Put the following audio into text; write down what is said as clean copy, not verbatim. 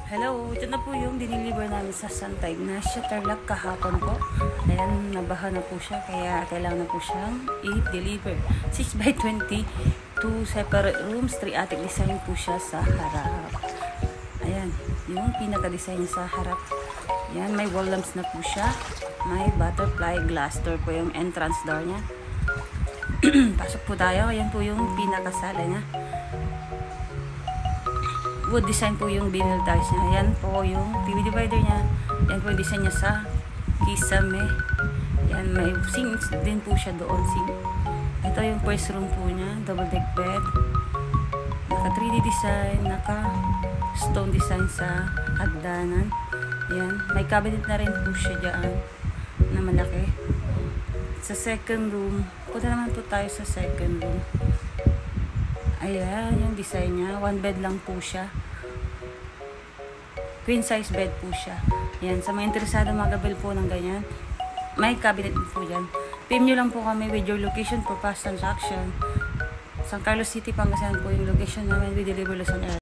Hello, ito na po yung diniliver namin sa Santa Ignacia, Tarlac kahapon po. Ayan, nabaha na po siya, kaya kailangan na po siyang i-deliver. 6x20, 2 separate rooms, 3 attic design po siya sa harap. Ayan, yung pinaka-design sa harap. Ayan, may wall lamps na po siya. May butterfly glass door po yung entrance door niya. Pasok po tayo. Ayan po yung pinaka-sala niya. Wood design po yung vinyl tiles niya. Ayan po yung TV divider niya. Ayan po yung design niya sa kisame. Ayan, may sink din po siya doon. Sink. Ito yung first room po niya. Double deck bed. Naka 3D design. Naka stone design sa hagdanan. Ayan. May cabinet na rin po siya dyan na malaki. Sa second room. Punta naman po tayo sa second room. Ayan, yung design niya. One bed lang po siya. Queen size bed po siya. Ayan, sa mga interesado magabil po ng ganyan, may cabinet po dyan. PM nyo lang po kami with your location for fast transaction. San Carlos City, Pangasinan po yung location namin. We deliver Luzon,